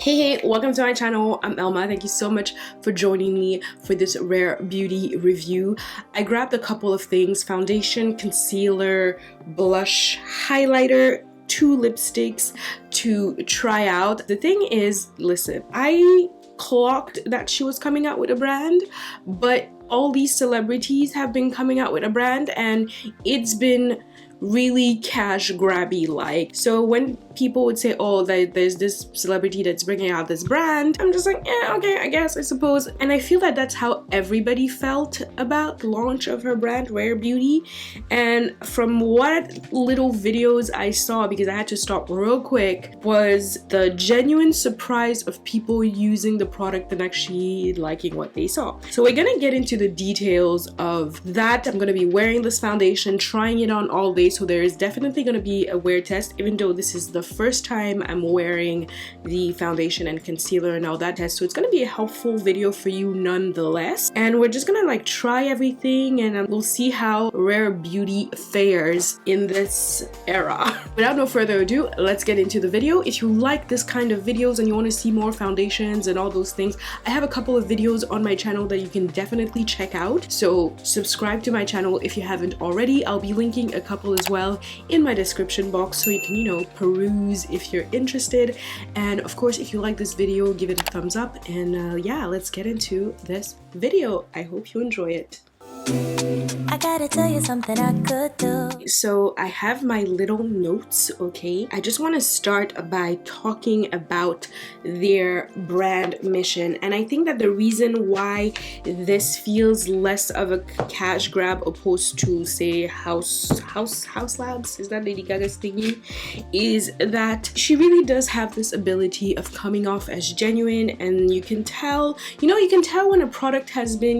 Hey, welcome to my channel. I'm Elma. Thank you so much for joining me for this rare beauty review. I grabbed a couple of things: foundation, concealer, blush, highlighter, two lipsticks to try out. The thing is, listen, I clocked that she was coming out with a brand, but all these celebrities have been coming out with a brand and it's been really cash grabby like. So when people would say, oh, there's this celebrity that's bringing out this brand, I'm just like, yeah, okay, I guess, I suppose. And I feel that that's how everybody felt about the launch of her brand, Rare Beauty. And from what little videos I saw, because I had to stop real quick, was the genuine surprise of people using the product and actually liking what they saw. So we're gonna get into the details of that. I'm gonna be wearing this foundation, trying it on all day, so there is definitely gonna be a wear test, even though this is the first time I'm wearing the foundation and concealer and all that test. So it's gonna be a helpful video for you nonetheless. And we're just gonna like try everything and we'll see how Rare Beauty fares in this era. Without no further ado, let's get into the video. If you like this kind of videos and you want to see more foundations and all those things, I have a couple of videos on my channel that you can definitely check out. So subscribe to my channel if you haven't already. I'll be linking a couple as well in my description box so you can, peruse if you're interested. And of course, if you like this video, give it a thumbs up. And yeah, let's get into this video. I hope you enjoy it. I gotta tell you something I could do. So I have my little notes, okay? I just want to start by talking about their brand mission. And I think that the reason why this feels less of a cash grab opposed to, say, House Labs, is that Lady Gaga's thingy, is that she really does have this ability of coming off as genuine. And you can tell, you can tell when a product has been,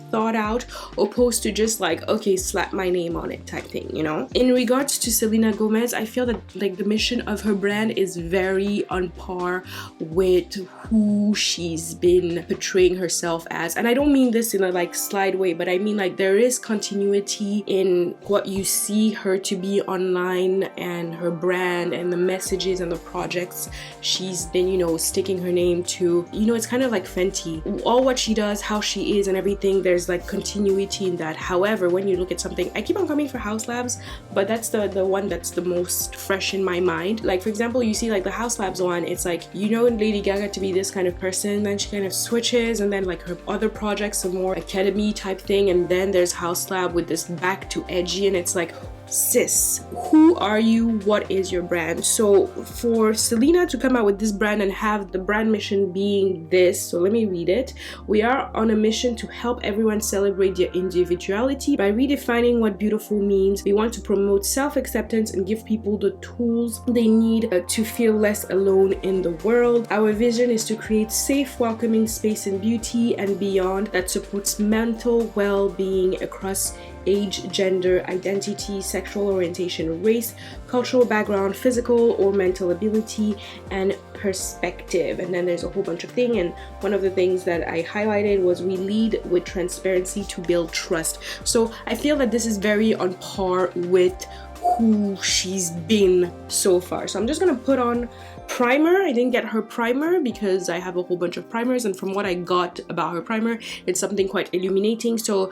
thought out, opposed to just like, okay, slap my name on it type thing, In regards to Selena Gomez, I feel that like the mission of her brand is very on par with who she's been portraying herself as. And I don't mean this in a like slide way, but I mean like there is continuity in what you see her to be online and her brand and the messages and the projects she's been, sticking her name to. It's kind of like Fenty. All what she does, how she is and everything, there's like continuity in that. However, when you look at something, I keep on coming for House Labs, but that's the one that's the most fresh in my mind. Like for example, you see like the House Labs one, it's like, Lady Gaga to be this kind of person, then she kind of switches, and then like her other projects are more academy type thing, and then there's House Lab with this back to edgy, and it's like, sis, who are you? What is your brand? So for Selena to come out with this brand and have the brand mission being this, so let me read it. We are on a mission to help everyone celebrate their individuality by redefining what beautiful means. We want to promote self-acceptance and give people the tools they need to feel less alone in the world. Our vision is to create safe, welcoming space in beauty and beyond that supports mental well-being across age, gender, identity, sexual orientation, race, cultural background, physical or mental ability, and perspective. And then there's a whole bunch of things, and one of the things that I highlighted was we lead with transparency to build trust. So I feel that this is very on par with who she's been so far. So I'm just gonna put on primer. I didn't get her primer because I have a whole bunch of primers, and from what I got about her primer, it's something quite illuminating. So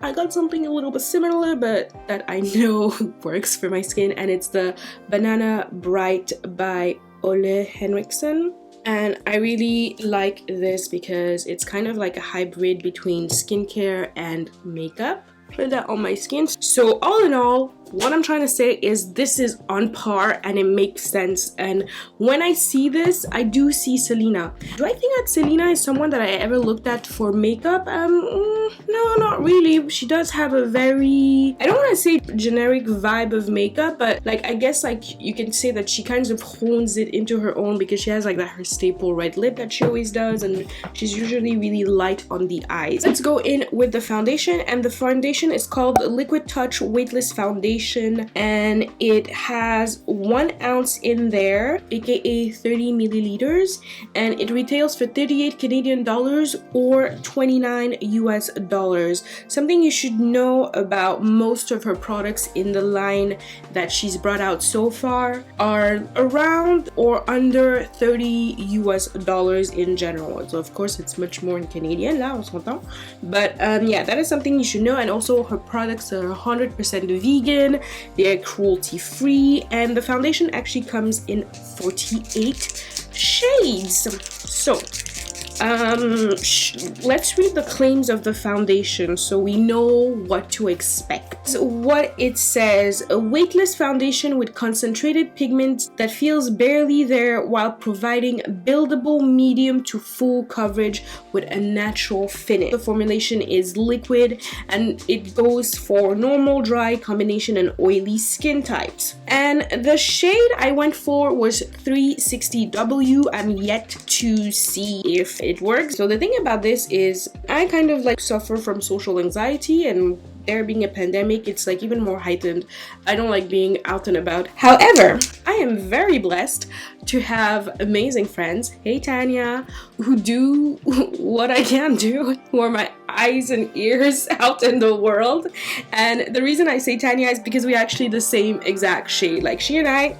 I got something a little bit similar, but that I know works for my skin, and it's the Banana Bright by Ole Henriksen. And I really like this because it's kind of like a hybrid between skincare and makeup. Put that on my skin. So all in all, what I'm trying to say is this is on par and it makes sense. And when I see this, I do see Selena. Do I think that Selena is someone that I ever looked at for makeup? No, not really. She does have a very, I don't want to say generic vibe of makeup, but like I guess like you can say that she kind of hones it into her own because she has like that her staple red lip that she always does, and she's usually really light on the eyes. Let's go in with the foundation, and the foundation is called Liquid Touch Weightless Foundation foundation, and it has 1 ounce in there, aka 30 milliliters, and it retails for 38 Canadian dollars or 29 US dollars. Something you should know about most of her products in the line that she's brought out so far are around or under 30 US dollars in general. So of course it's much more in Canadian là, on s'entend. But yeah, that is something you should know. And also her products are 100% vegan, they're cruelty free, and the foundation actually comes in 48 shades. So let's read the claims of the foundation so we know what to expect. So what it says: a weightless foundation with concentrated pigment that feels barely there while providing buildable medium to full coverage with a natural finish. The formulation is liquid and it goes for normal, dry, combination, and oily skin types. And the shade I went for was 360W. I'm yet to see if it works. So the thing about this is I kind of like suffer from social anxiety, and there being a pandemic, it's like even more heightened. I don't like being out and about. However, I am very blessed to have amazing friends, hey Tanya, who do what I can't do, who are my eyes and ears out in the world. And the reason I say Tanya is because we actually the same exact shade. Like she and I,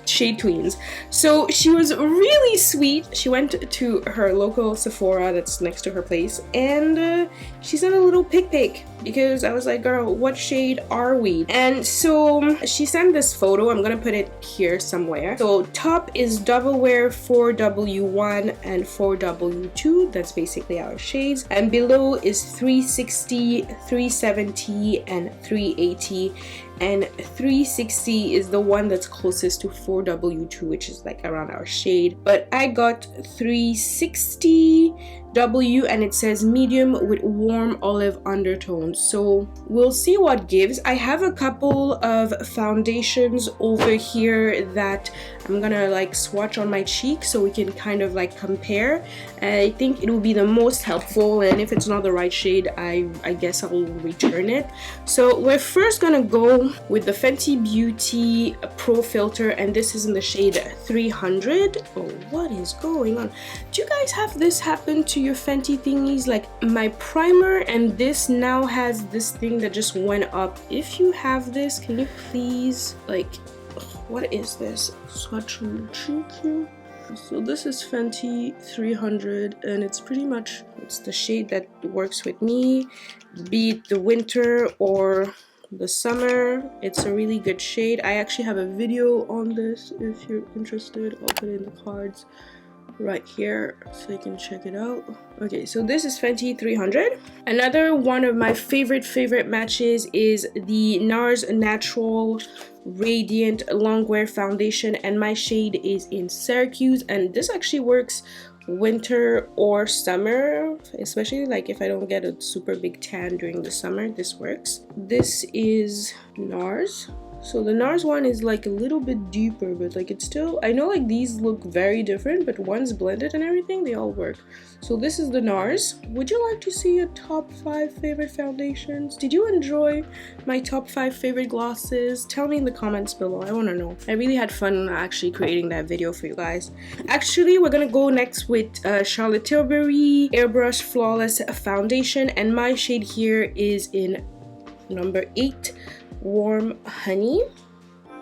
shade twins. So she was really sweet. She went to her local Sephora that's next to her place, and she sent a little pic because I was like, girl, what shade are we? And so she sent this photo. I'm gonna put it here somewhere. So top is double wear 4W1 and 4W2. That's basically our shades. And below is 360, 370, and 380. And 360 is the one that's closest to 4W2, which is like around our shade. But I got 360W, and it says medium with warm olive undertones. So we'll see what gives. I have a couple of foundations over here that I'm gonna like swatch on my cheek so we can kind of like compare. And I think it will be the most helpful, and if it's not the right shade, I guess I will return it. So we're first gonna go with the Fenty Beauty Pro Filter, and this is in the shade 300. Oh, what is going on? Do you guys have this happen to your Fenty thingies? Like my primer and this now has this thing that just went up. If you have this, can you please, like, what is this? Swatch on cheek. So this is Fenty 300, and it's pretty much, it's the shade that works with me, be it the winter or the summer. It's a really good shade. I actually have a video on this if you're interested. I'll put it in the cards right here so you can check it out. Okay, so this is Fenty 300. Another one of my favorite matches is the NARS Natural Radiant Longwear Foundation, and my shade is in Syracuse, and this actually works winter or summer, especially like if I don't get a super big tan during the summer. This works. This is NARS. So the NARS one is like a little bit deeper, but like it's still, I know like these look very different, but one's blended and everything, they all work. So this is the NARS. Would you like to see your top 5 favorite foundations? Did you enjoy my top 5 favorite glosses? Tell me in the comments below. I want to know. I really had fun actually creating that video for you guys. Actually, we're gonna go next with Charlotte Tilbury Airbrush Flawless Foundation, and my shade here is in number 8, Warm Honey.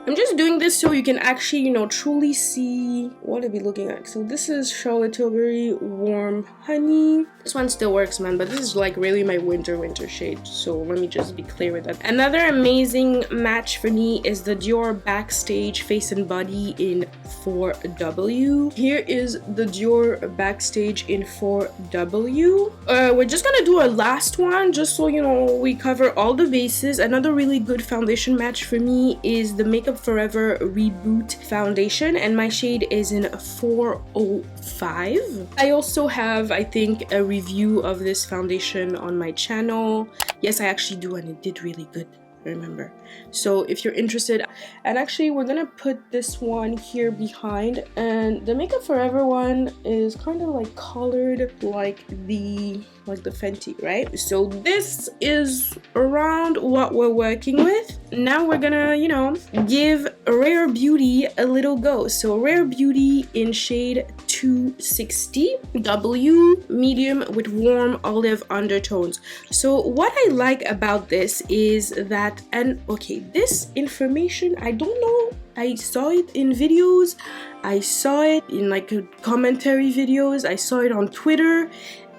I'm just doing this so you can actually, you know, truly see what I'll be looking at. So this is Charlotte Tilbury Warm Honey. This one still works, man, but this is like really my winter shade. So let me just be clear with that. Another amazing match for me is the Dior Backstage Face and Body in 4W. Here is the Dior Backstage in 4W. We're just gonna do a last one just so, you know, we cover all the bases. Another really good foundation match for me is the Makeup Forever Reboot Foundation, and my shade is in 405. I also have, I think, a review of this foundation on my channel. Yes, I actually do, and it did really good. remember. So if you're interested, and actually we're gonna put this one here behind, and the Makeup Forever one is kind of like colored like the Fenty, right? So this is around what we're working with. Now we're gonna, you know, give Rare Beauty a little go. So Rare Beauty in shade 260 W, medium with warm olive undertones. So what I like about this is that, and okay, this information, I don't know, I saw it in videos, I saw it in like commentary videos, I saw it on Twitter,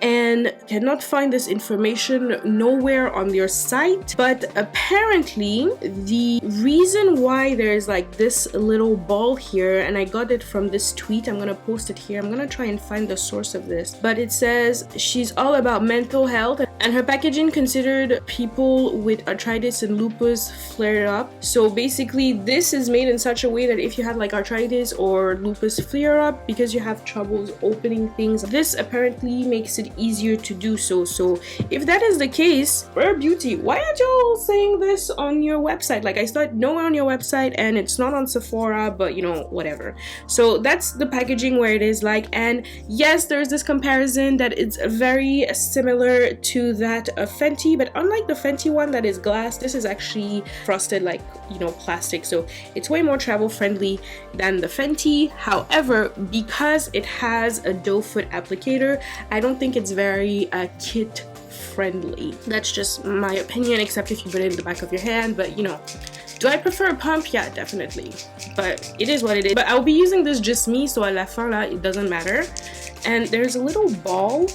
and cannot find this information nowhere on your site. But apparently the reason why there's like this little ball here, and I got it from this tweet, I'm gonna post it here, I'm gonna try and find the source of this, but it says she's all about mental health, and her packaging considered people with arthritis and lupus flared up. So basically this is made in such a way that if you have like arthritis or lupus flare up because you have troubles opening things, this apparently makes it easier to do so. So if that is the case, Rare Beauty, why aren't y'all saying this on your website? Like, I saw it nowhere on your website, and it's not on Sephora, but you know, whatever. So that's the packaging where it is like, and yes, there's this comparison that it's very similar to that of Fenty, but unlike the Fenty one that is glass, this is actually frosted like, you know, plastic, so it's way more travel friendly than the Fenty. However, because it has a doe foot applicator, I don't think it's very kit friendly. That's just my opinion, except if you put it in the back of your hand. But you know, do I prefer a pump? Yeah, definitely, but it is what it is. But I'll be using this just me, so à la fin là, it doesn't matter. And there's a little ball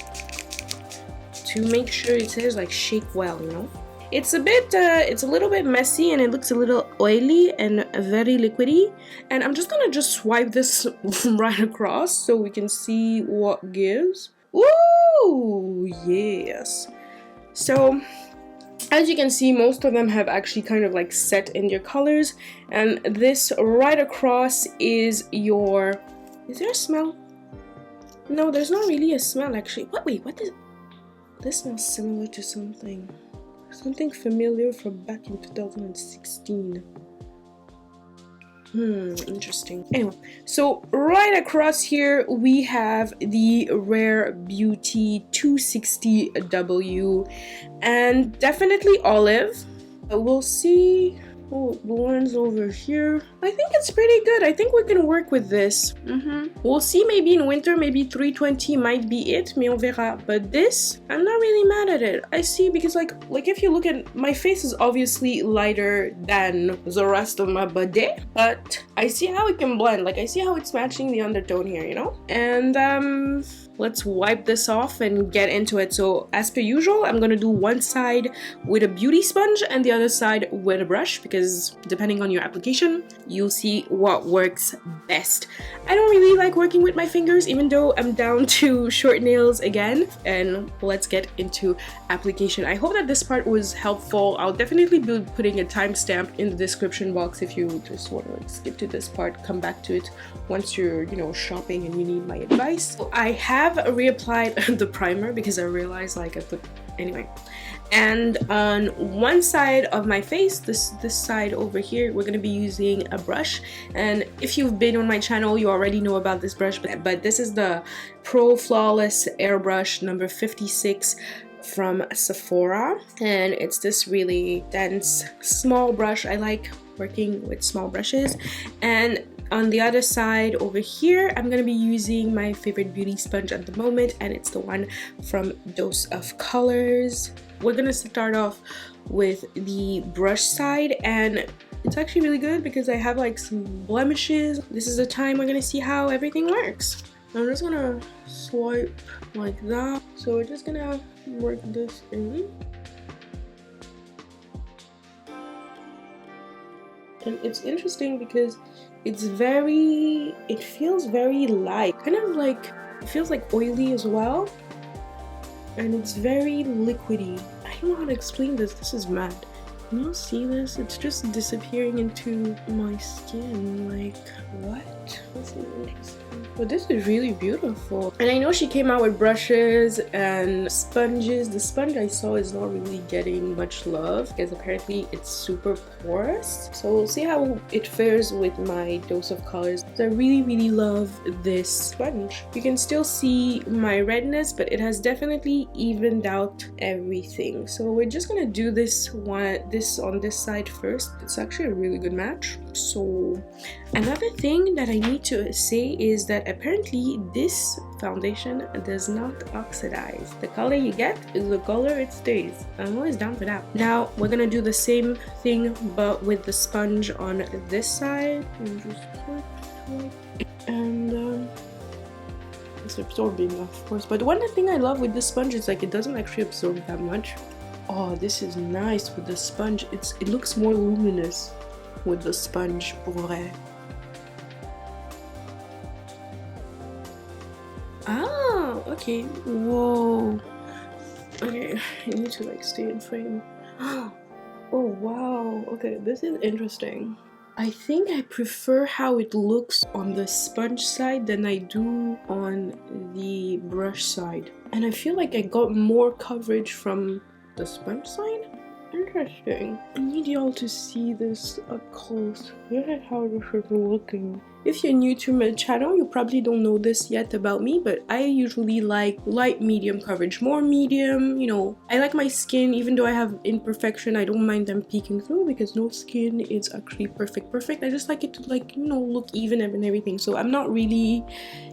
to make sure it says like shake well, you know. It's a bit, it's a little bit messy, and it looks a little oily and very liquidy. And I'm just gonna swipe this right across so we can see what gives. Ooh, yes. So as you can see, most of them have actually kind of like set in their colors, and this right across is your, is there a smell? No, there's not really a smell actually. Wait, what is, this smells similar to something familiar from back in 2016. Interesting. Anyway, so right across here we have the Rare Beauty 260W, and definitely olive. We'll see. Oh, the ones over here, I think it's pretty good. I think we can work with this. We'll see, maybe in winter, maybe 320 might be it, mais on verra. But this, I'm not really mad at it. I see, because like if you look at my face is obviously lighter than the rest of my body, but I see how it can blend. Like, I see how it's matching the undertone here, you know? And let's wipe this off and get into it. So as per usual, I'm gonna do one side with a beauty sponge and the other side with a brush, because depending on your application, you'll see what works best. I don't really like working with my fingers, even though I'm down to short nails again. And let's get into application. I hope that this part was helpful. I'll definitely be putting a timestamp in the description box if you just want to like skip to this part, come back to it once you're, you know, shopping and you need my advice. So I have reapplied the primer because I realized like I put, anyway. And on one side of my face, this side over here, we're gonna be using a brush. And if you've been on my channel, you already know about this brush, but this is the Pro Flawless Airbrush number 56 from Sephora, and it's this really dense small brush. I like working with small brushes. And on the other side over here, I'm gonna be using my favorite beauty sponge at the moment, and it's the one from Dose of Colors. We're gonna start off with the brush side, and it's actually really good because I have like some blemishes. This is the time we're gonna see how everything works. I'm just gonna swipe like that. So we're just gonna work this in. And it's interesting because it's very, it feels very light, kind of like, it feels like oily as well, and it's very liquidy. I don't know how to explain this. This is mad. Can you see this? It's just disappearing into my skin. Like, what? This is interesting. But this is really beautiful. And I know she came out with brushes and sponges. The sponge I saw is not really getting much love because apparently it's super porous. So we'll see how it fares with my dose of colors. So I really love this sponge. You can still see my redness, but it has definitely evened out everything. So we're just gonna do this on this side first. It's actually a really good match. So another thing that I need to say is that apparently this foundation does not oxidize. The color you get is the color it stays. I'm always down for that. Now we're gonna do the same thing but with the sponge on this side and just it's absorbing, of course. But one thing I love with this sponge is like it doesn't actually absorb that much. Oh, this is nice with the sponge. It looks more luminous with the sponge. Ah, okay. Whoa. Okay, I need to like stay in frame. Oh wow. Okay, this is interesting. I think I prefer how it looks on the sponge side than I do on the brush side. And I feel like I got more coverage from the sponge side. Interesting. I need y'all to see this up close. Look at how this is looking. If you're new to my channel, you probably don't know this yet about me, but I usually like light medium coverage, more medium, you know. I like my skin, even though I have imperfection, I don't mind them peeking through because no skin is actually perfect. I just like it to like, you know, look even and everything. So I'm not really,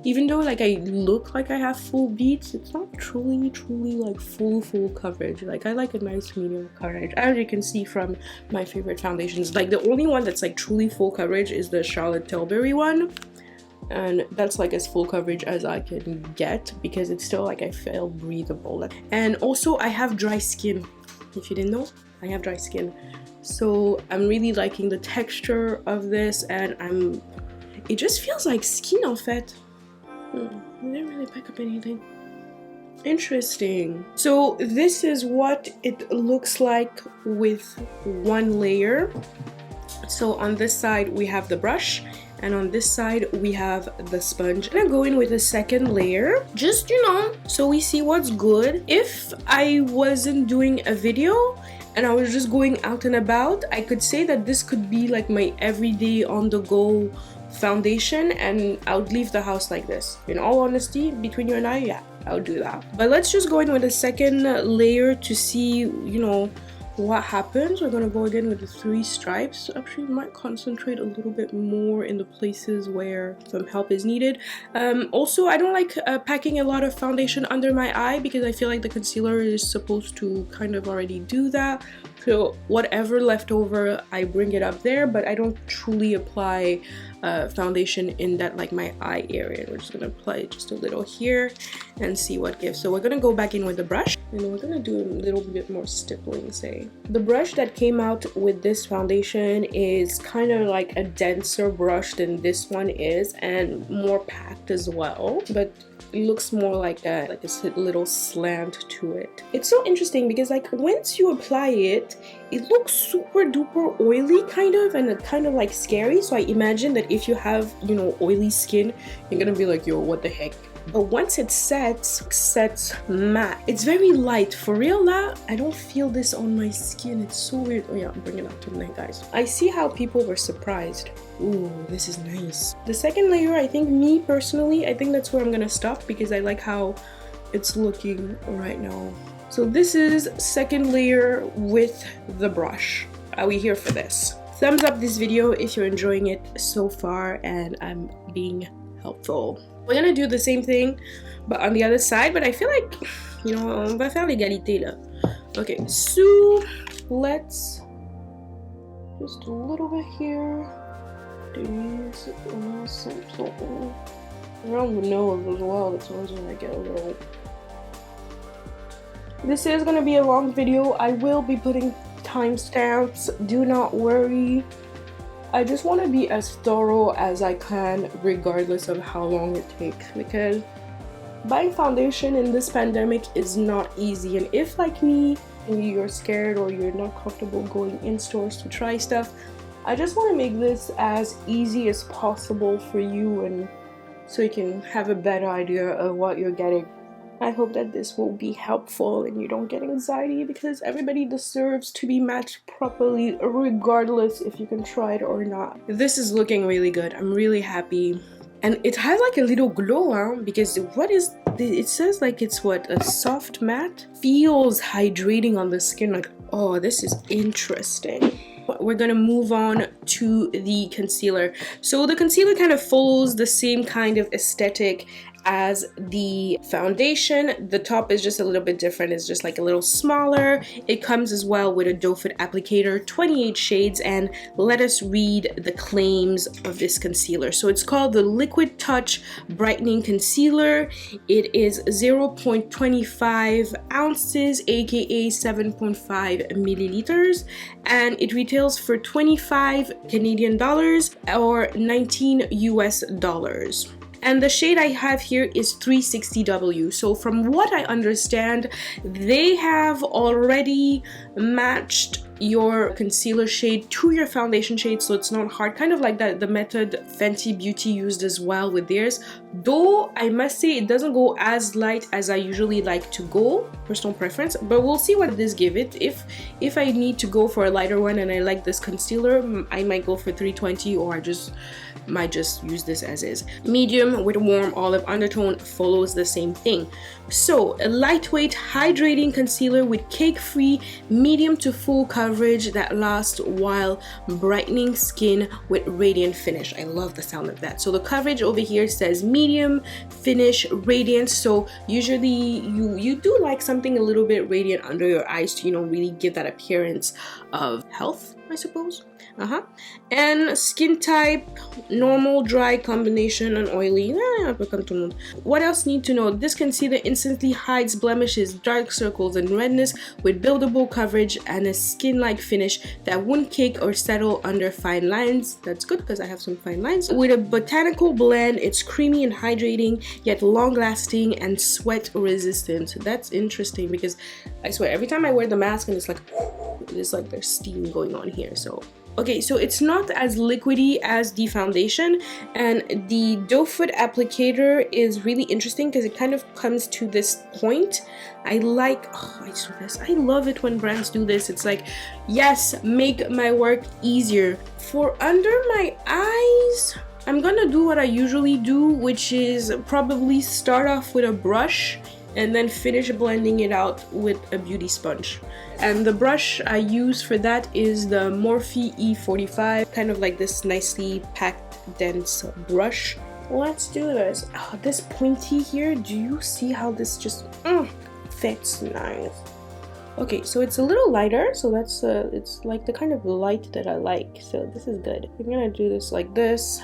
even though like I look like I have full beads, it's not truly like full coverage. Like I like a nice medium coverage, as you can see from my favorite foundations. Like the only one that's like truly full coverage is the Charlotte Tilbury one, and that's like as full coverage as I can get because it's still like I feel breathable. And also I have dry skin. If you didn't know, I have dry skin, so I'm really liking the texture of this, and it just feels like skin en fait. I didn't really pick up anything interesting. So this is what it looks like with one layer. So on this side we have the brush, and on this side we have the sponge. I'm gonna go in with a second layer, just, you know, so we see what's good. If I wasn't doing a video and I was just going out and about, I could say that this could be like my everyday on the go foundation, and I would leave the house like this. In all honesty, between you and I, yeah, I would do that. But let's just go in with a second layer to see, you know, what happens. We're gonna go again with the 3 stripes. Actually, might concentrate a little bit more in the places where some help is needed. Also, I don't like packing a lot of foundation under my eye because I feel like the concealer is supposed to kind of already do that. So whatever left over, I bring it up there, but I don't truly apply foundation in that like my eye area. We're just gonna apply just a little here and see what gives. So we're gonna go back in with the brush and we're gonna do a little bit more stippling, say. The brush that came out with this foundation is kind of like a denser brush than this one is, and more packed as well, but it looks more like a little slant to it. It's so interesting because like once you apply it, it looks super duper oily kind of, and kind of like scary. So I imagine that if you have, you know, oily skin, you're gonna be like, yo, what the heck? But once it sets matte. It's very light. For real, I don't feel this on my skin. It's so weird. Oh yeah, I'm bringing it up to the night, guys. I see how people were surprised. Ooh, this is nice. The second layer, I think, me personally, I think that's where I'm gonna stop because I like how it's looking right now. So this is second layer with the brush. Are we here for this? Thumbs up this video if you're enjoying it so far and I'm being helpful. We're gonna do the same thing but on the other side, but I feel like, you know, on va faire l'égalité là. Okay, so let's just a little bit here. Around the nose as well. That's always when I get a little. This is gonna be a long video. I will be putting timestamps. Do not worry. I just want to be as thorough as I can regardless of how long it takes, because buying foundation in this pandemic is not easy. And if, like me, you're scared or you're not comfortable going in stores to try stuff, I just want to make this as easy as possible for you and so you can have a better idea of what you're getting. I hope that this will be helpful and you don't get anxiety, because everybody deserves to be matched properly regardless if you can try it or not. This is looking really good. I'm really happy. And it has like a little glow, huh? Because what is it says like it's what, a soft matte? Feels hydrating on the skin. Like, oh, this is interesting. We're gonna move on to the concealer. So the concealer kind of follows the same kind of aesthetic as the foundation. The top is just a little bit different. It's just like a little smaller. It comes as well with a doe foot applicator, 28 shades, and let us read the claims of this concealer. So it's called the Liquid Touch Brightening Concealer. It is 0.25 ounces, aka 7.5 milliliters, and it retails for 25 Canadian dollars or 19 US dollars. And the shade I have here is 360W. So from what I understand, they have already matched your concealer shade to your foundation shade, so it's not hard, kind of like that the method Fenty Beauty used as well with theirs. Though I must say it doesn't go as light as I usually like to go, personal preference, but we'll see what this gives it. If I need to go for a lighter one and I like this concealer, I might go for 320, or I might just use this as is. Medium with warm olive undertone follows the same thing. So a lightweight hydrating concealer with cake-free medium to full coverage that lasts while brightening skin with radiant finish. I love the sound of that. So the coverage over here says medium, finish, radiant. So usually you do like something a little bit radiant under your eyes to, you know, really give that appearance of health, I suppose. And skin type, normal, dry, combination, and oily. What else need to know? This concealer instantly hides blemishes, dark circles, and redness with buildable coverage and a skin-like finish that won't cake or settle under fine lines. That's good because I have some fine lines. With a botanical blend, it's creamy and hydrating, yet long-lasting and sweat-resistant. That's interesting because I swear every time I wear the mask and it's like, it's like there's steam going on here. So okay, so it's not as liquidy as the foundation, and the doe foot applicator is really interesting because it kind of comes to this point. I like, oh, I do this. I love it when brands do this. It's like, yes, make my work easier. For under my eyes, I'm gonna do what I usually do, which is probably start off with a brush and then finish blending it out with a beauty sponge. And the brush I use for that is the Morphe E45, kind of like this nicely packed, dense brush. Let's do this. Oh, this pointy here, do you see how this just fits nice? Okay, so it's a little lighter, so that's it's like the kind of light that I like, so this is good. I'm gonna do this like this.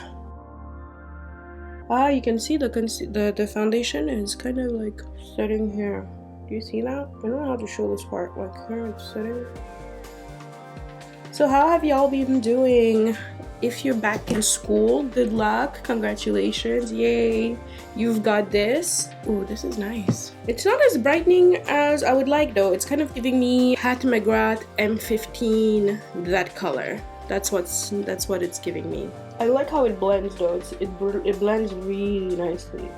You can see the foundation is kind of like setting here. Do you see that? I don't know how to show this part. Like here it's setting. So how have y'all been doing? If you're back in school, good luck. Congratulations. Yay. You've got this. Oh, this is nice. It's not as brightening as I would like though. It's kind of giving me Pat McGrath M15, that color. That's what it's giving me. I like how it blends though. It blends really nicely,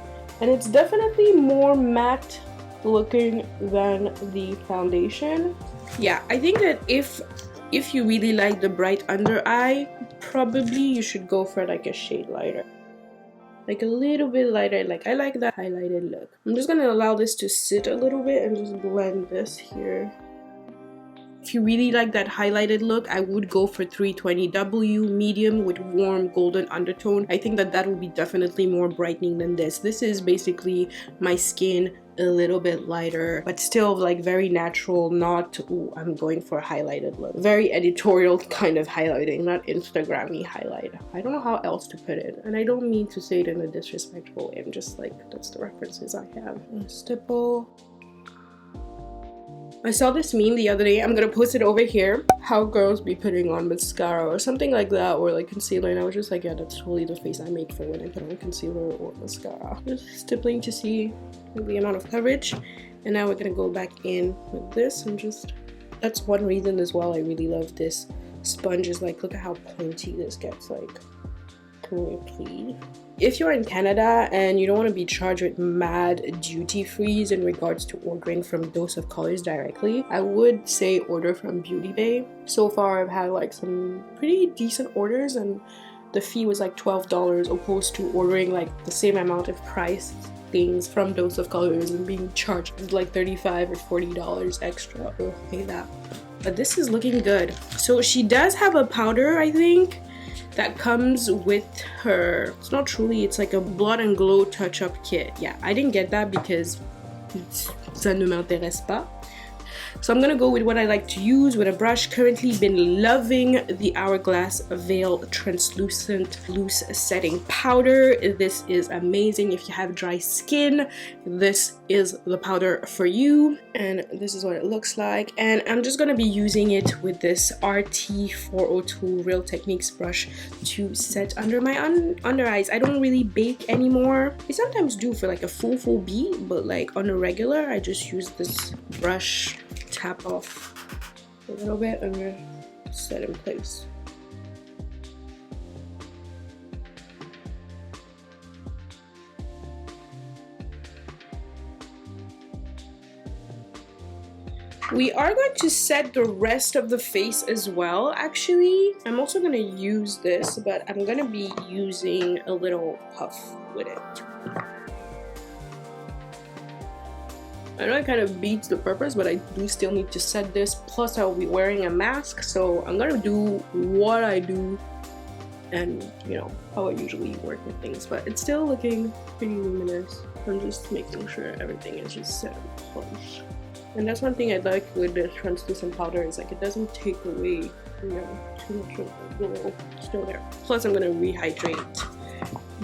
and it's definitely more matte looking than the foundation. Yeah, I think that if you really like the bright under eye, probably you should go for like a shade lighter, like a little bit lighter. Like I like that highlighted look. I'm just gonna allow this to sit a little bit and just blend this here. If you really like that highlighted look, I would go for 320W medium with warm golden undertone. I think that will be definitely more brightening than this. This is basically my skin a little bit lighter, but still like very natural, not, ooh, I'm going for a highlighted look. Very editorial kind of highlighting, not Instagram-y highlight. I don't know how else to put it, and I don't mean to say it in a disrespectful way. I'm just like, that's the references I have. Stipple. I saw this meme the other day. I'm gonna post it over here. How girls be putting on mascara or something like that, or like concealer, and I was just like, yeah, that's totally the face I make for when I put on concealer or mascara. Just stippling to see the amount of coverage, and now we're gonna go back in with this and just, that's one reason as well I really love this sponge, is like, look at how pointy this gets. Like, can we please? if you're in Canada and you don't want to be charged with mad duty frees in regards to ordering from Dose of Colors directly, I would say order from Beauty Bay. So far I've had like some pretty decent orders and the fee was like $12 opposed to ordering like the same amount of price things from Dose of Colors and being charged like $35 or $40 extra. Oh, pay that. But this is looking good. So she does have a powder, I think, that comes with her. It's not truly, it's like a Blot and Glow touch-up kit. Yeah, I didn't get that because ça ne m'intéresse pas. So I'm gonna go with what I like to use with a brush. Currently been loving the Hourglass Veil Translucent Loose Setting Powder. This is amazing. If you have dry skin, this is the powder for you. And this is what it looks like. And I'm just gonna be using it with this RT402 Real Techniques brush to set under my under eyes. I don't really bake anymore. I sometimes do for like a full beat, but like on a regular, I just use this brush, tap off a little bit and then set in place. We are going to set the rest of the face as well. Actually, I'm also going to use this, but I'm going to be using a little puff with it. I know it kind of beats the purpose, but I do still need to set this. Plus, I'll be wearing a mask, so I'm gonna do what I do and, you know, how I usually work with things. But it's still looking pretty luminous. I'm just making sure everything is just set in place. And that's one thing I like with the translucent powder is like it doesn't take away, you know, too much of the glow still there. Plus, I'm gonna rehydrate.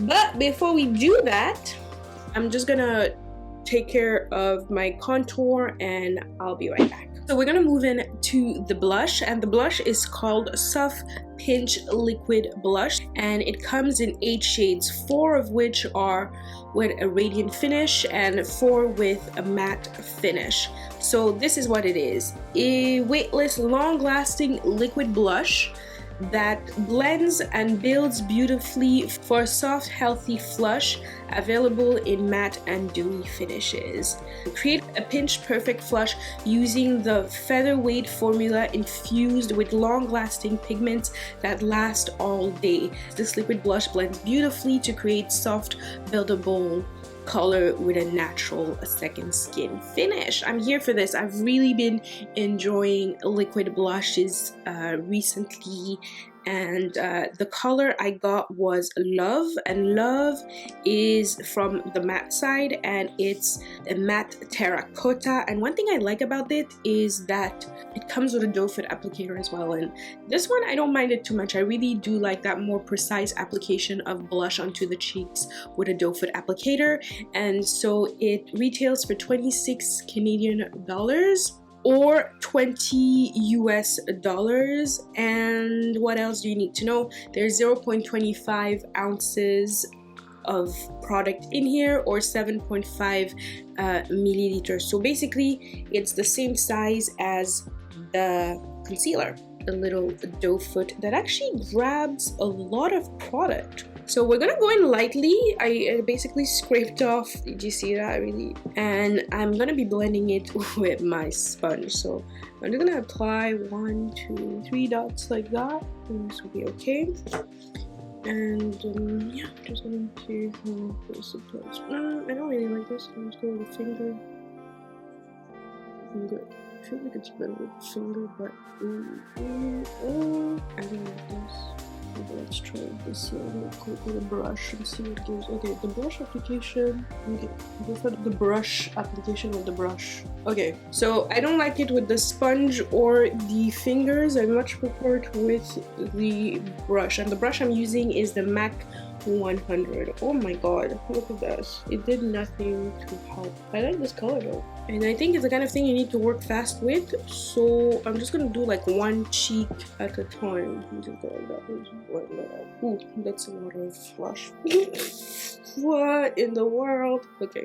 But before we do that, I'm just gonna take care of my contour and I'll be right back. So we're gonna move in to the blush, and the blush is called Soft Pinch Liquid Blush, and it comes in 8 shades, 4 of which are with a radiant finish and 4 with a matte finish. So this is what it is: a weightless, long-lasting liquid blush that blends and builds beautifully for a soft, healthy flush, available in matte and dewy finishes. Create a pinch perfect flush using the featherweight formula infused with long-lasting pigments that last all day. This liquid blush blends beautifully to create soft, buildable color with a natural second skin finish. I'm here for this. I've really been enjoying liquid blushes recently, and the color I got was Love, and Love is from the matte side and it's a matte terracotta. And one thing I like about it is that it comes with a doe foot applicator as well, and this one I don't mind it too much. I really do like that more precise application of blush onto the cheeks with a doe foot applicator. And so it retails for 26 Canadian dollars or 20 US dollars. And what else do you need to know? There's 0.25 ounces of product in here, or 7.5 milliliters. So basically it's the same size as the concealer, a little doe foot that actually grabs a lot of product. So we're gonna go in lightly. I basically scraped off, did you see that? Really? And I'm gonna be blending it with my sponge. So I'm just gonna apply 1, 2, 3 dots like that, and this will be okay. And yeah, I'm just gonna see how this applies. I don't really like this. I'm just going with a finger. I'm good. I feel like it's better with the finger, but I don't like this. Okay, let's try this real quick with a brush and see what it gives. Okay, the brush application. Okay, go for the brush application with the brush. Okay, so I don't like it with the sponge or the fingers. I much prefer it with the brush. And the brush I'm using is the MAC 100. Oh my god, look at this. It did nothing to help. I like this color though. And I think it's the kind of thing you need to work fast with. So I'm just gonna do like one cheek at a time. Ooh, that's a lot of flush. What in the world? Okay,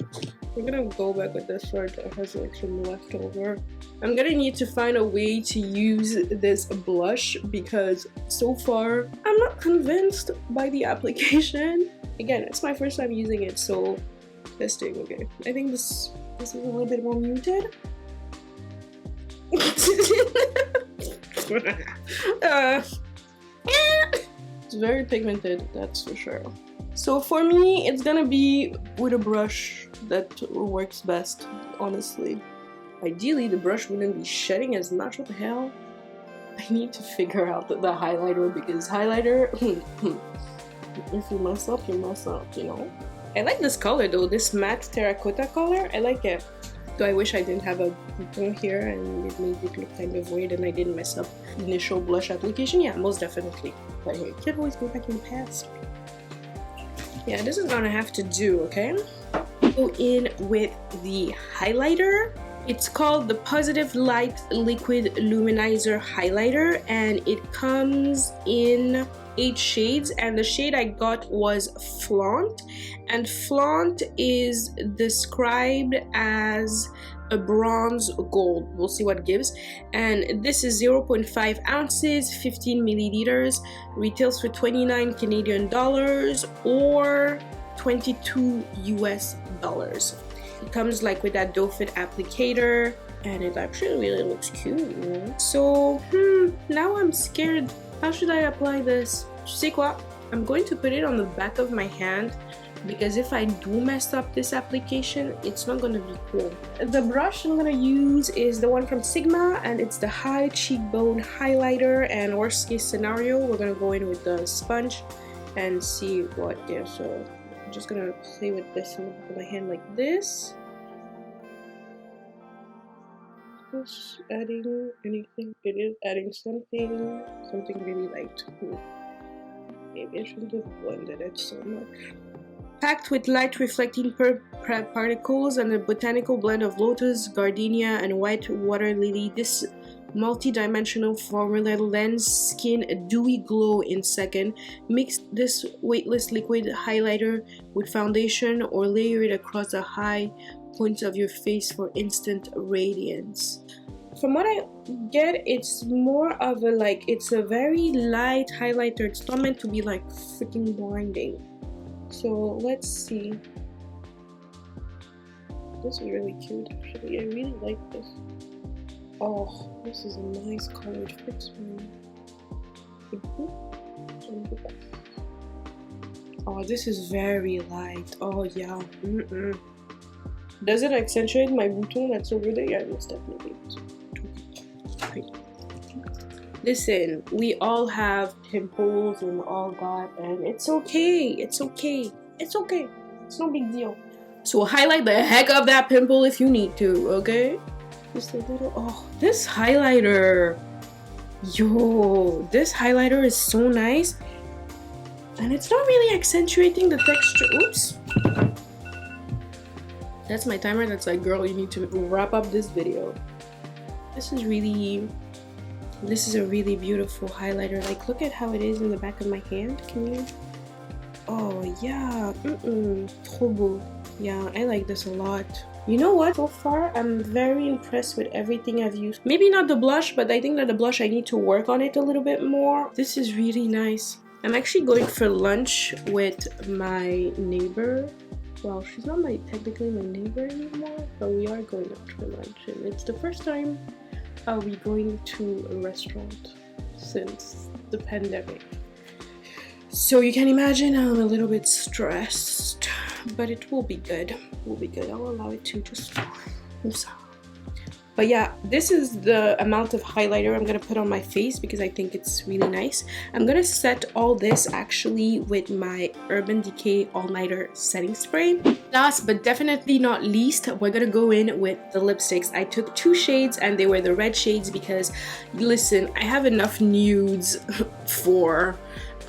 we're gonna go back with this part that has like some leftover. I'm gonna need to find a way to use this blush because so far I'm not convinced by the application. Again, it's my first time using it, so testing. Okay, I think this is a little bit more muted. It's very pigmented, that's for sure. So for me, it's gonna be with a brush that works best, honestly. Ideally, the brush wouldn't be shedding as much. What the hell? I need to figure out the highlighter, because highlighter, if you mess up, you mess up, you know? I like this color though, this matte terracotta color, I like it. Though I wish I didn't have a bouton here and it made it look kind of weird and I didn't mess up the initial blush application. Yeah, most definitely. But hey, you can't always go back in the past. Yeah, this is gonna have to do, okay? Go in with the highlighter. It's called the Positive Light Liquid Luminizer Highlighter, and it comes in 8 shades, and the shade I got was Flaunt, and Flaunt is described as a bronze gold. We'll see what it gives. And this is 0.5 ounces, 15 milliliters, retails for 29 Canadian dollars or 22 US dollars. It comes like with that doe foot applicator, and it actually really looks cute, you know? So now I'm scared. How should I apply this? Tu sais quoi? I'm going to put it on the back of my hand, because if I do mess up this application, it's not going to be cool. The brush I'm going to use is the one from Sigma, and it's the High Cheekbone Highlighter, and worst case scenario, we're going to go in with the sponge and see what gives. So I'm just going to play with this in the back of my hand like this. Just adding anything. It is adding something really light. Maybe I shouldn't have blended it so much. Packed with light reflecting particles and a botanical blend of lotus, gardenia, and white water lily, this multi-dimensional formula lends skin a dewy glow in seconds. Mix this weightless liquid highlighter with foundation or layer it across the high points of your face for instant radiance. From what I get, it's more of a it's a very light highlighter. It's not meant to be like freaking blinding. So let's see. This is really cute actually. I really like this. Oh, this is a nice color. It fits me. Oh, this is very light. Oh yeah. Does it accentuate my bouton that's over there? Yeah, most definitely. Listen, we all have pimples and all that, and it's okay. It's okay. It's okay. It's no big deal. So highlight the heck of that pimple if you need to, okay? Just a little. Oh, this highlighter. Yo, this highlighter is so nice. And it's not really accentuating the texture. Oops. That's my timer that's like, girl, you need to wrap up this video. This is a really beautiful highlighter. Like, look at how it is in the back of my hand. Can you? Oh yeah. Trop beau. Yeah, I like this a lot. You know what? So far, I'm very impressed with everything I've used. Maybe not the blush, but I think that the blush, I need to work on it a little bit more. This is really nice. I'm actually going for lunch with my neighbor. Well, she's not technically my neighbor anymore, but we are going out for lunch, and it's the first time I'll be going to a restaurant since the pandemic. So you can imagine I'm a little bit stressed, but it will be good. It will be good. I'll allow it to just. But yeah, this is the amount of highlighter I'm gonna put on my face because I think it's really nice. I'm gonna set all this actually with my Urban Decay All-Nighter Setting Spray. Last but definitely not least, we're gonna go in with the lipsticks. I took 2 shades and they were the red shades because, listen, I have enough nudes for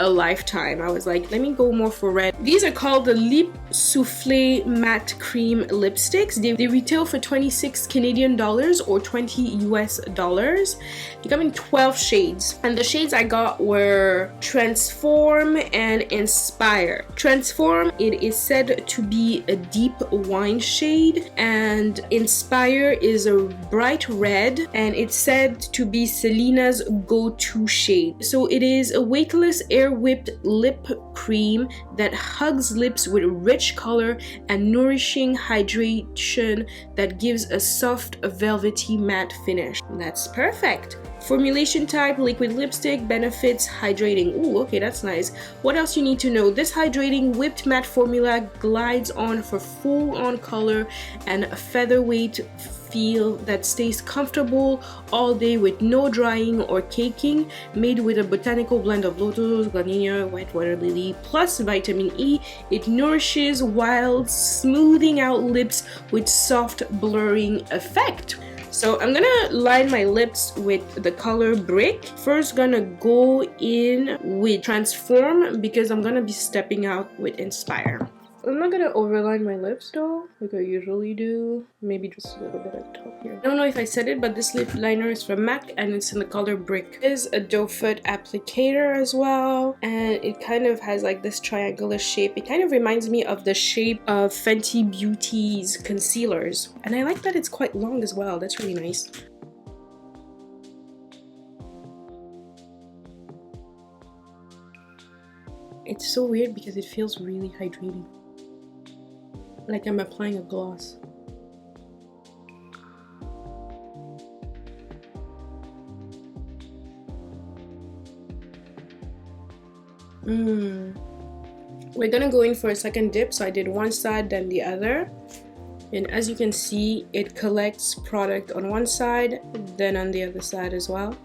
a lifetime. I was like, let me go more for red. These are called the Lip Soufflé Matte Cream Lipsticks. They retail for 26 Canadian dollars or 20 US dollars. They come in 12 shades. And the shades I got were Transform and Inspire. Transform, it is said to be a deep wine shade, and Inspire is a bright red, and it's said to be Selena's go-to shade. So it is a weightless air Clear Whipped Lip Cream that hugs lips with rich color and nourishing hydration that gives a soft, velvety matte finish. That's perfect. Formulation type, liquid lipstick, benefits, hydrating. Ooh, okay, that's nice. What else you need to know? This hydrating whipped matte formula glides on for full-on color and a featherweight feel that stays comfortable all day with no drying or caking. Made with a botanical blend of lotus, gardenia, white water lily, plus vitamin E. It nourishes while smoothing out lips with soft blurring effect. So I'm gonna line my lips with the color Brick. First gonna go in with Transform because I'm gonna be stepping out with Inspire. I'm not gonna overline my lips though, like I usually do. Maybe just a little bit at the top here. I don't know if I said it, but this lip liner is from MAC and it's in the color Brick. It is a doe foot applicator as well, and it kind of has like this triangular shape. It kind of reminds me of the shape of Fenty Beauty's concealers, and I like that it's quite long as well. That's really nice. It's so weird because it feels really hydrating, like I'm applying a gloss. We're gonna go in for a second dip, so I did one side then the other, and as you can see it collects product on one side then on the other side as well.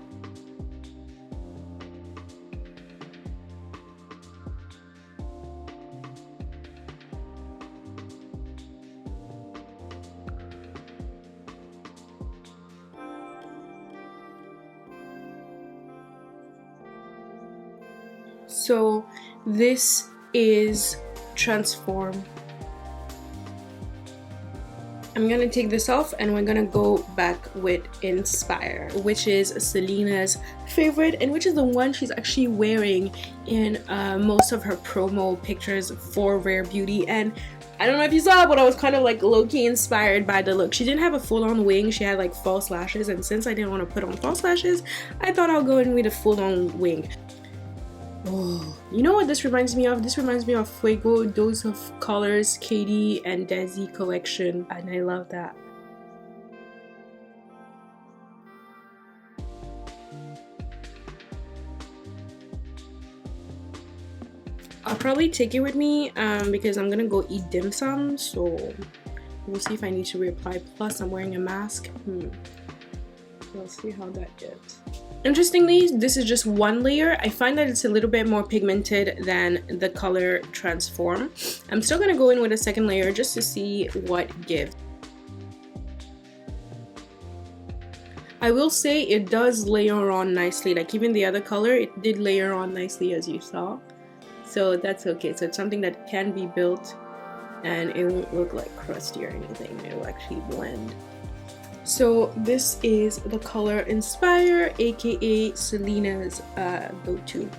So this is Transform. I'm gonna take this off and we're gonna go back with Inspire, which is Selena's favorite and which is the one she's actually wearing in most of her promo pictures for Rare Beauty. And I don't know if you saw, but I was kind of like low-key inspired by the look. She didn't have a full-on wing, she had like false lashes, and since I didn't want to put on false lashes, I thought I'll go in with a full-on wing. Oh, you know what this reminds me of? This reminds me of Fuego Dose of Colors, Katie and Desi collection, and I love that. I'll probably take it with me because I'm gonna go eat dim sum, so we'll see if I need to reapply. Plus I'm wearing a mask. We'll see how that gets. Interestingly, this is just one layer. I find that it's a little bit more pigmented than the color Transform. I'm still gonna go in with a second layer just to see what gives. I will say it does layer on nicely, like even the other color, it did layer on nicely as you saw. So that's okay. So it's something that can be built and it won't look like crusty or anything. It will actually blend. So this is the color Inspire, aka Selena's go-to.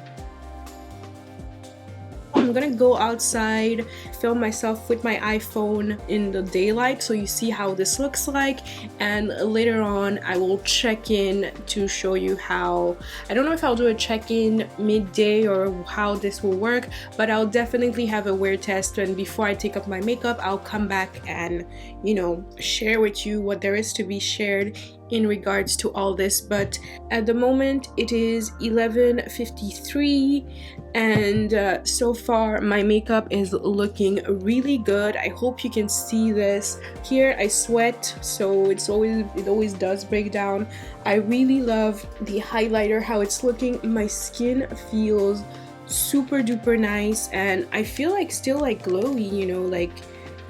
I'm gonna go outside, film myself with my iPhone in the daylight so you see how this looks like, and later on I will check in to show you how. I don't know if I'll do a check-in midday or how this will work, but I'll definitely have a wear test, and before I take up my makeup I'll come back and, you know, share with you what there is to be shared in regards to all this. But at the moment it is 11:53 and so far my makeup is looking really good. I hope you can see this. Here I sweat, so it always does break down. I really love the highlighter, how it's looking. My skin feels super duper nice and I feel like still like glowy, you know, like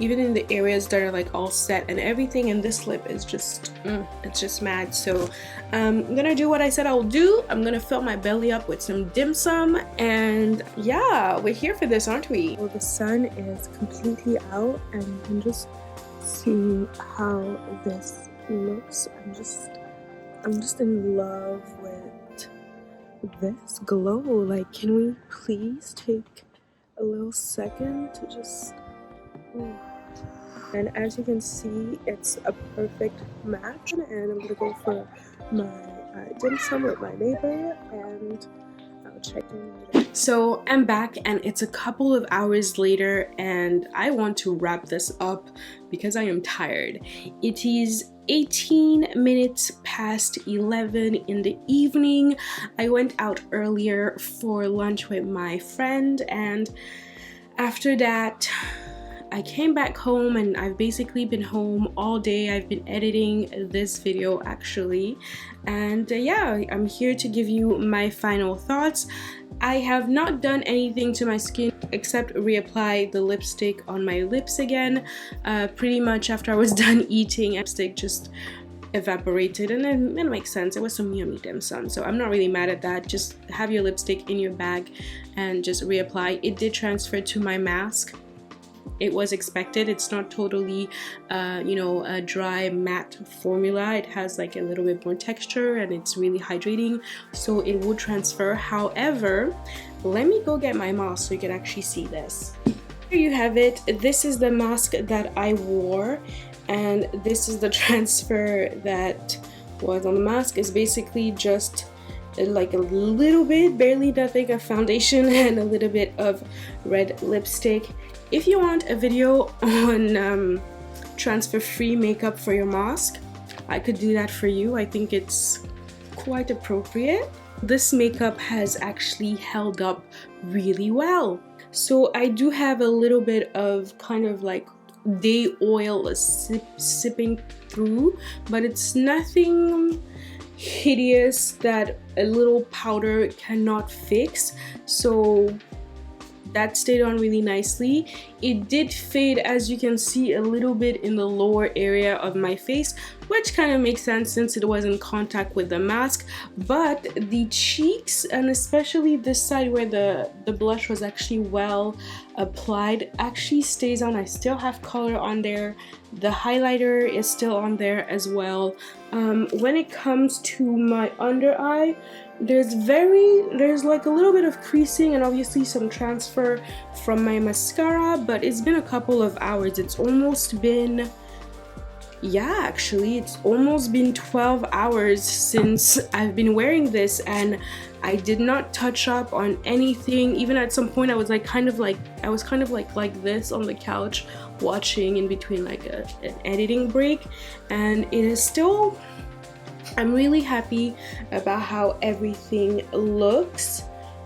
even in the areas that are like all set and everything, and this lip is just it's just mad. So I'm gonna do what I said I'll do. I'm gonna fill my belly up with some dim sum, and yeah, we're here for this, aren't we? Well, the sun is completely out and you can just see how this looks. I'm just in love with this glow. Like, can we please take a little second to just and as you can see, it's a perfect match, and I'm gonna go for my dim sum with my neighbor, and I'll check in later. So I'm back and it's a couple of hours later and I want to wrap this up because I am tired. It is 18 minutes past 11 in the evening. I went out earlier for lunch with my friend, and after that I came back home and I've basically been home all day. I've been editing this video actually, and yeah, I'm here to give you my final thoughts. I have not done anything to my skin except reapply the lipstick on my lips again. Pretty much after I was done eating, lipstick just evaporated, and then it makes sense. It was some yummy dim sum, so I'm not really mad at that. Just have your lipstick in your bag and just reapply. It did transfer to my mask. It was expected. It's not totally a dry matte formula. It has like a little bit more texture and it's really hydrating, so it will transfer. However, let me go get my mask so you can actually see this. Here you have it. This is the mask that I wore, and this is the transfer that was on the mask. It's basically just like a little bit, barely nothing, of foundation and a little bit of red lipstick. If you want a video on transfer-free makeup for your mask, I could do that for you. I think it's quite appropriate. This makeup has actually held up really well. So I do have a little bit of kind of like day oil sipping through, but it's nothing hideous that a little powder cannot fix. So that stayed on really nicely. It did fade, as you can see, a little bit in the lower area of my face, which kind of makes sense since it was in contact with the mask. But the cheeks, and especially this side where the blush was actually well applied, actually stays on. I still have color on there. The highlighter is still on there as well. When it comes to my under eye, there's like a little bit of creasing and obviously some transfer from my mascara, but it's been a couple of hours. It's almost been, yeah, actually it's almost been 12 hours since I've been wearing this, and I did not touch up on anything. Even at some point I was kind of like this on the couch watching in between like an editing break, and it is still, I'm really happy about how everything looks.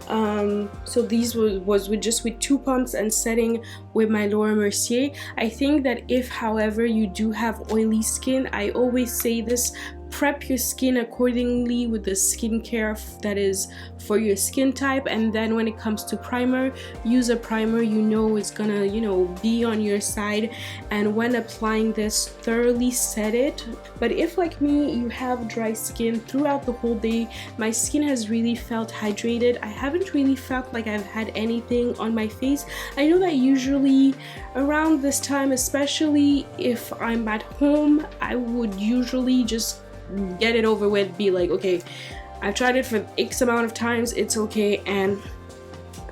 So these was with 2 pumps and setting with my Laura Mercier. I think that if, however, you do have oily skin, I always say this, prep your skin accordingly with the skincare that is for your skin type, and then when it comes to primer, use a primer you know is gonna be on your side, and when applying this, thoroughly set it. But if, like me, you have dry skin throughout the whole day, my skin has really felt hydrated. I haven't really felt like I've had anything on my face. I know that usually around this time, especially if I'm at home, I would usually just get it over with, be like, okay, I've tried it for X amount of times, it's okay, and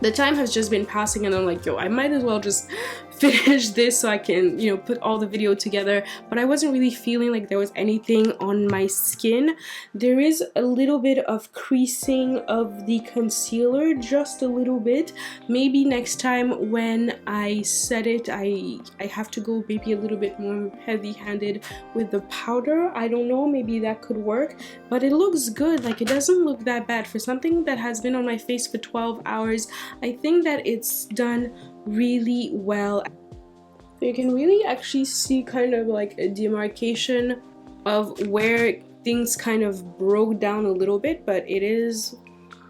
the time has just been passing and I'm like, yo, I might as well just finish this so I can, put all the video together. But I wasn't really feeling like there was anything on my skin. There is a little bit of creasing of the concealer, just a little bit. Maybe next time when I set it, I have to go maybe a little bit more heavy-handed with the powder. I don't know, maybe that could work, but it looks good. Like, it doesn't look that bad for something that has been on my face for 12 hours. I think that it's done really well. You can really actually see kind of like a demarcation of where things kind of broke down a little bit, but it is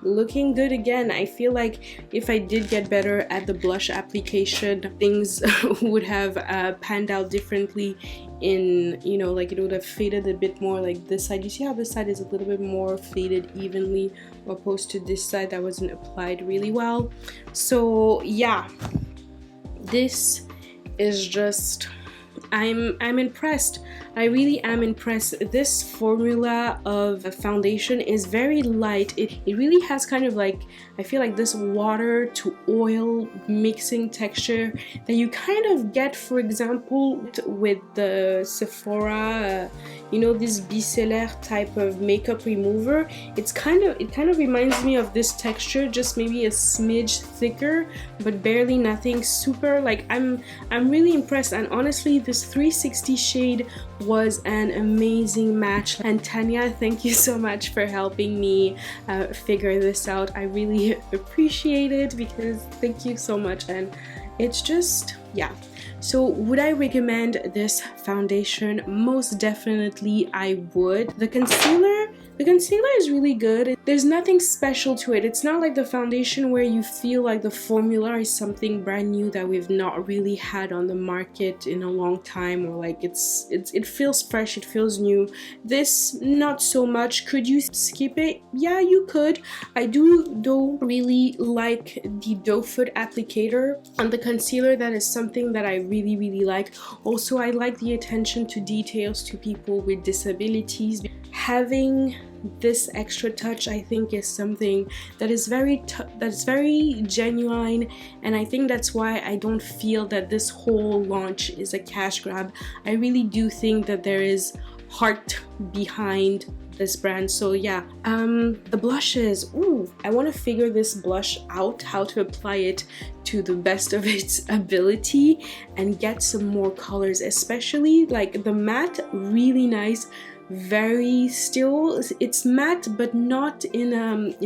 looking good again. I feel like if I did get better at the blush application, things would have panned out differently in, like it would have faded a bit more. Like this side, you see how this side is a little bit more faded evenly opposed to this side that wasn't applied really well. So yeah, this is just, I'm impressed. I really am impressed. This formula of foundation is very light. It really has kind of like, I feel like this water to oil mixing texture that you kind of get, for example, with the Sephora, you know, this bisellaire type of makeup remover. It kind of reminds me of this texture, just maybe a smidge thicker, but barely nothing. Super, like, I'm really impressed. And honestly, this 360 shade was an amazing match. And Tanya, thank you so much for helping me figure this out. I really appreciate it, because thank you so much. And it's just, yeah. So would I recommend this foundation? Most definitely I would. The concealer is really good. There's nothing special to it. It's not like the foundation where you feel like the formula is something brand new that we've not really had on the market in a long time, or like it feels fresh, it feels new. This, not so much. Could you skip it? Yeah, you could. I do though really like the doe foot applicator on the concealer. That is something that I really like. Also, I like the attention to details to people with disabilities. Having this extra touch, I think, is something that is very genuine, and I think that's why I don't feel that this whole launch is a cash grab. I really do think that there is heart behind this brand. So yeah, the blushes, ooh, I want to figure this blush out, how to apply it to the best of its ability and get some more colors, especially like the matte, really nice. Very still, it's matte but not in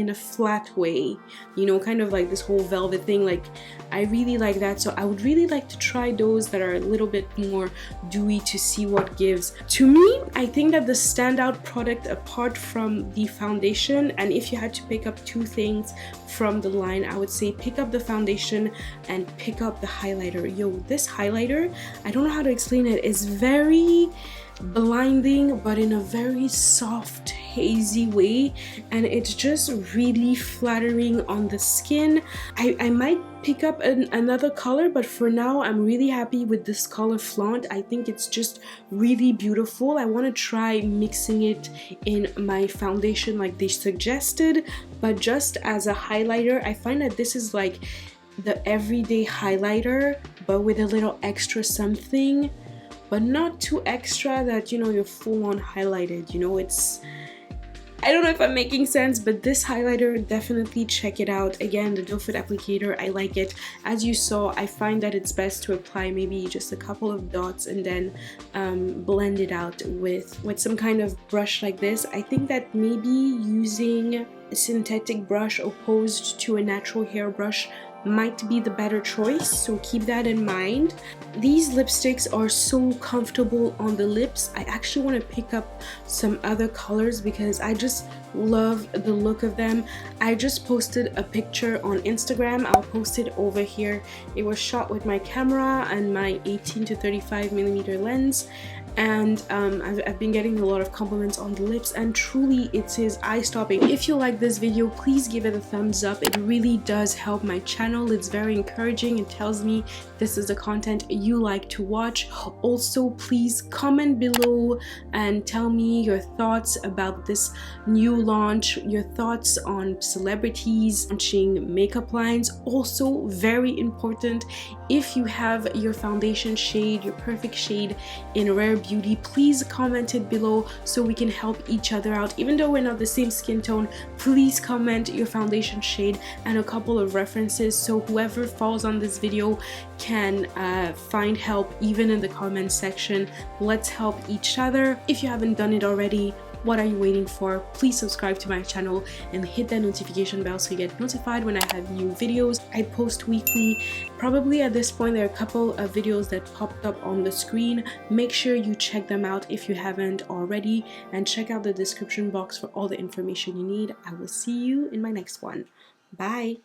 a flat way, you know, kind of like this whole velvet thing. Like, I really like that. So I would really like to try those that are a little bit more dewy to see what gives. To me, I think that the standout product apart from the foundation, and if you had to pick up two things from the line, I would say pick up the foundation and pick up the highlighter. Yo, this highlighter, I don't know how to explain it, is very blinding, but in a very soft, hazy way, and it's just really flattering on the skin. I might pick up another color, but for now I'm really happy with this color Flaunt. I think it's just really beautiful. I want to try mixing it in my foundation like they suggested, but just as a highlighter, I find that this is like the everyday highlighter, but with a little extra something, but not too extra that, you know, you're full on highlighted. You know, it's, I don't know if I'm making sense, but this highlighter, definitely check it out. Again, the doe foot applicator, I like it. As you saw, I find that it's best to apply maybe just a couple of dots and then blend it out with some kind of brush like this. I think that maybe using a synthetic brush opposed to a natural hair brush might be the better choice, so keep that in mind. These lipsticks are so comfortable on the lips. I actually want to pick up some other colors because I just love the look of them. I just posted a picture on Instagram. I'll post it over here. It was shot with my camera and my 18 to 35 millimeter lens, and I've been getting a lot of compliments on the lips, and truly it is eye-stopping. If you like this video, please give it a thumbs up. It really does help my channel. It's very encouraging. It tells me this is the content you like to watch. Also, please comment below and tell me your thoughts about this new launch, your thoughts on celebrities launching makeup lines. Also, very important, if you have your foundation shade, your perfect shade in Rare Beauty, please comment it below so we can help each other out. Even though we're not the same skin tone, please comment your foundation shade and a couple of references so whoever falls on this video can find help even in the comment section. Let's help each other. If you haven't done it already, what are you waiting for? Please subscribe to my channel and hit that notification bell so you get notified when I have new videos. I post weekly. Probably at this point there are a couple of videos that popped up on the screen. Make sure you check them out if you haven't already, and check out the description box for all the information you need. I will see you in my next one. Bye!